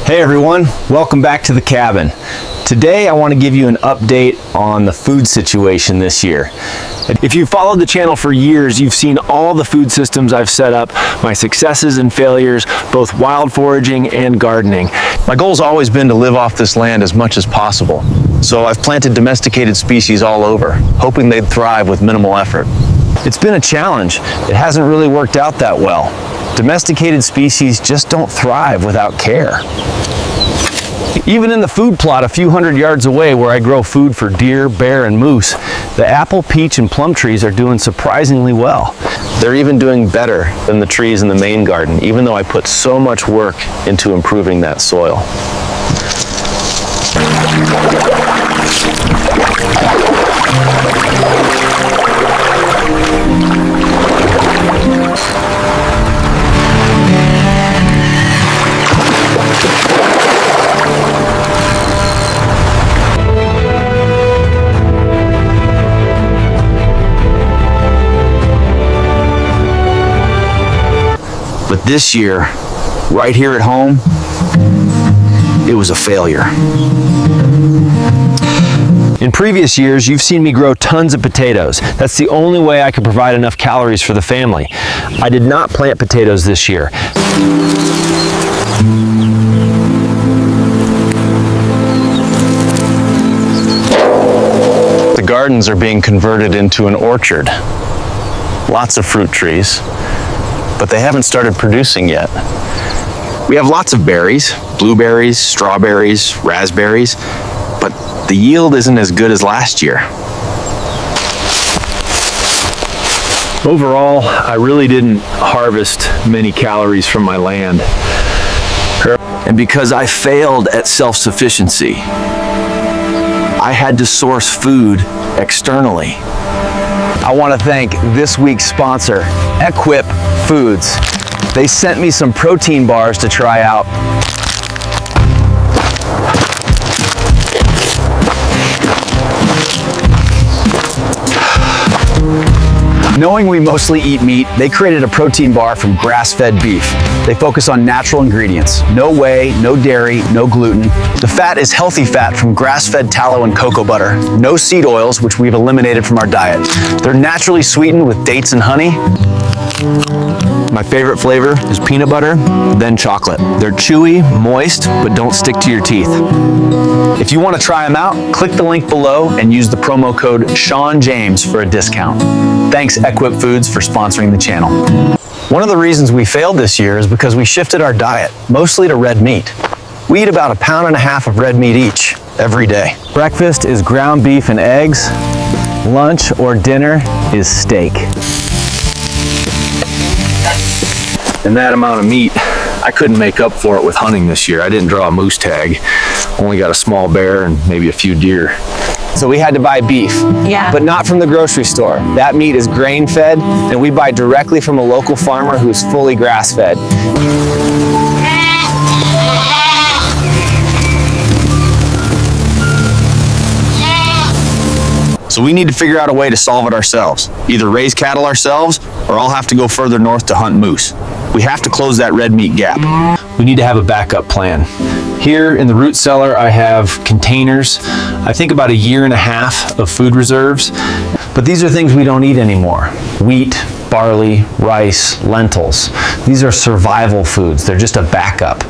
Hey everyone, welcome back to the cabin. Today I want to give you an update on the food situation this year. If you've followed the channel for years, you've seen all the food systems I've set up, my successes and failures, both wild foraging and gardening. My goal's always been to live off this land as much as possible. So I've planted domesticated species all over, hoping they'd thrive with minimal effort. It's been a challenge. It hasn't really worked out that well. Domesticated species just don't thrive without care. Even in the food plot a few hundred yards away where I grow food for deer, bear, and moose, the apple, peach, and plum trees are doing surprisingly well. They're even doing better than the trees in the main garden, even though I put so much work into improving that soil. But this year, right here at home, it was a failure. In previous years, you've seen me grow tons of potatoes. That's the only way I could provide enough calories for the family. I did not plant potatoes this year. The gardens are being converted into an orchard. Lots of fruit trees, but they haven't started producing yet. We have lots of berries, blueberries, strawberries, raspberries, but the yield isn't as good as last year. Overall, I really didn't harvest many calories from my land. And because I failed at self-sufficiency, I had to source food externally. I want to thank this week's sponsor, Equip Foods. They sent me some protein bars to try out. Knowing we mostly eat meat, they created a protein bar from grass-fed beef. They focus on natural ingredients. No whey, no dairy, no gluten. The fat is healthy fat from grass-fed tallow and cocoa butter. No seed oils, which we've eliminated from our diet. They're naturally sweetened with dates and honey. My favorite flavor is peanut butter, then chocolate. They're chewy, moist, but don't stick to your teeth. If you want to try them out, click the link below and use the promo code SeanJames for a discount. Thanks Equip Foods for sponsoring the channel. One of the reasons we failed this year is because we shifted our diet, mostly to red meat. We eat about 1.5 pounds of red meat each, every day. Breakfast is ground beef and eggs. Lunch or dinner is steak. And that amount of meat, I couldn't make up for it with hunting this year. I didn't draw a moose tag, only got a small bear and maybe a few deer. So we had to buy beef, but not from the grocery store. That meat is grain-fed, and we buy directly from a local farmer who's fully grass-fed. So we need to figure out a way to solve it ourselves. Either raise cattle ourselves, or I'll have to go further north to hunt moose. We have to close that red meat gap. We need to have a backup plan. Here in the root cellar, I have containers, I think about 1.5 years of food reserves, but these are things we don't eat anymore. Wheat, barley, rice, lentils. These are survival foods. They're just a backup.